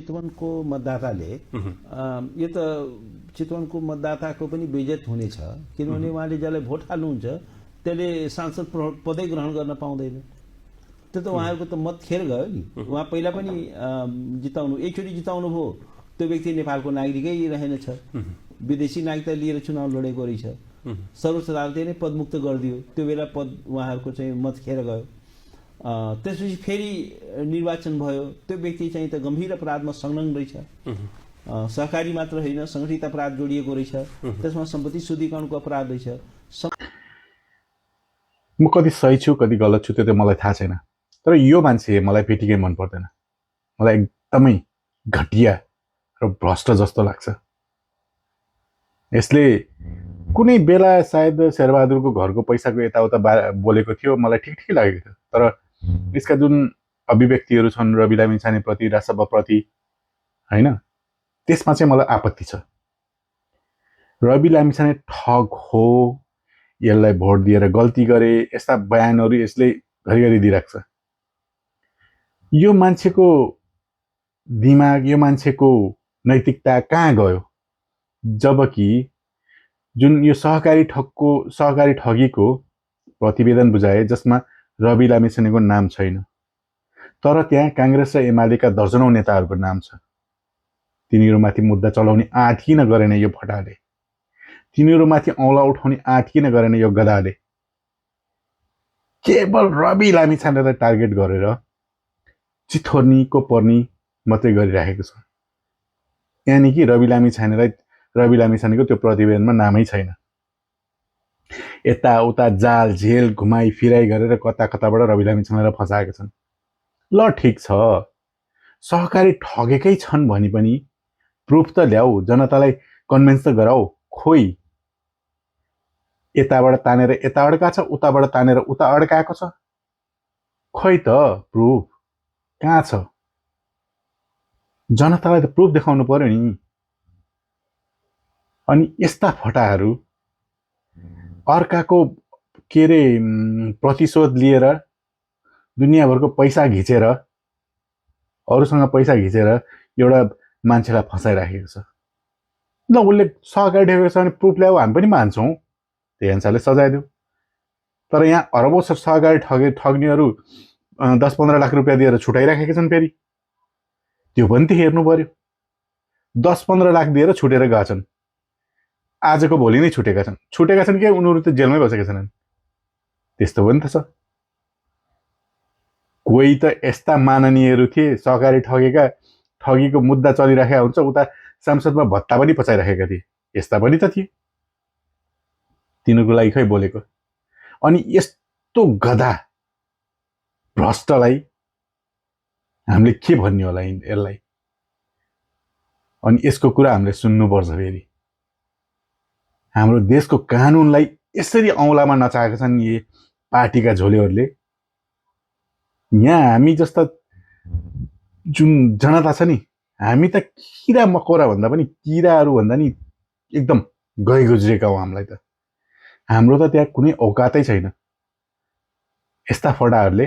चितवनको मतदाताले यो त चितवनको मतदाताको पनि बेइज्जत हुनेछ किनभने उहाँले जसलाई भोट हाल्नुहुन्छ त्यसले सांसद पदै ग्रहण गर्न पाउँदैन। त्यो त उहाँहरूको त मत खेर गयो नि। उहाँ पहिला पनि जिताउनु एकचोटि जिताउनु भयो, त्यो व्यक्ति नेपालको नागरिकै रहेनछ, विदेशी नागरिकता लिएर चुनाव लडेको रहेछ। सर्वोच्च अदालतले नै पदमुक्त गरिदियो, त्यो बेला पद उहाँहरूको चाहिँ मत खेर गयो। त्यसपछि फेरि निर्वाचन भयो, त्यो व्यक्ति चाहिँ त गम्भीर अपराधमा संलग्न रहेछ, सहकारी मात्र होइन सङ्गठित अपराध जोडिएको रहेछ, त्यसमा सम्पत्ति शुद्धिकरणको अपराध रहेछ। म कति सही छु कति गलत छु त्यो त मलाई थाहा छैन, तर यो मान्छे मलाई पेटिकै मन पर्दैन। मलाई एकदमै घटिया र भ्रष्ट जस्तो लाग्छ। यसले कुनै बेला सायद शेरबहादुरको घरको पैसाको यताउता बोलेको थियो, मलाई ठिक लागेको थियो, तर यसका जुन अभिव्यक्तिहरू छन् रवि लामिछानेप्रति राजसभाप्रति होइन, त्यसमा चाहिँ मलाई आपत्ति छ। रवि लामिछाने ठग हो, यसलाई भोट दिएर गल्ती गरे, यस्ता बयानहरू यसले घरिघरि दिइराख्छ। यो मान्छेको दिमाग, यो मान्छेको नैतिकता कहाँ गयो? जबकि जुन यो सहकारी ठगीको प्रतिवेदन बुझाए जसमा रवि लामिछानेको नाम छैन, तर त्यहाँ काङ्ग्रेस र एमालेका दर्जनौं नेताहरूको नाम छ। तिनीहरूमाथि मुद्दा चलाउने आँट किन गरेन यो भट्टाले? तिनीहरूमाथि औँला उठाउने आँट किन गरेन यो गदाले? केवल रवि लामिछानेलाई टार्गेट गरेर चिथोर्नीको पर्नी मात्रै गरिराखेको छ। यानि कि रवि लामिछानेको त्यो प्रतिवेदनमा नामै छैन। यताउता जाल झेल घुमाई फिराई गरेर कताबाट रवि लामिछानेलाई फसाएका छन्। ल ठिक छ, सहकारी ठगेकै छन् भने पनि प्रुफ त ल्याऊ, जनतालाई कन्भिन्स त गराऊ। खोइ यताबाट तानेर यता अड्का छ, उताबाट तानेर उता अड्काएको छ, खोइ त प्रुफ कहाँ छ? जनतालाई त प्रुफ देखाउनु पर्यो नि। अनि यस्ता फटाहरू अर्काको के अरे प्रतिशोध लिएर दुनियाँभरको पैसा घिचेर, अरूसँग पैसा घिचेर एउटा मान्छेलाई फसाइराखेको छ। ल उसले सहकारी ठगेको छ भने प्रुफ ल्याऊ, हामी पनि मान्छौँ, त्यही अनुसारले सजाय देऊ। तर यहाँ अरबौं सहकारी ठग्नेहरू 10-15 लाख रुपियाँ दिएर छुटाइराखेका छन्। फेरि त्यो पनि त हेर्नु पर्यो। 10-15 लाख दिएर छुटेर गएका छन्, आजको भोलि नै छुटेका छन् कि उनीहरू त जेलमै बसेका छैनन्? त्यस्तो पनि त छ। कोही त यस्ता माननीयहरू थिए, सहकारी ठगीको मुद्दा चलिराखेका हुन्छ, उता संसदमा भत्ता पनि पचाइराखेका थिए, यस्ता पनि त थिए। तिनीहरूको लागि खै बोलेको? अनि यस्तो गधा भ्रष्टलाई हामीले के भन्ने होला यसलाई? अनि यसको कुरा हामीले सुन्नुपर्छ। फेरि हाम्रो देशको कानुनलाई यसरी औँलामा नचाहेका छन् यी पार्टीका झोलेहरूले। यहाँ हामी जस्ता जुन जनता छ नि, हामी त किरा मकौरा भन्दा पनि किराहरू भन्दा नि एकदम गइ गुज्रेका हौँ। हामीलाई त हाम्रो त त्यहाँ कुनै औकातै छैन। यस्ता फटाहरूले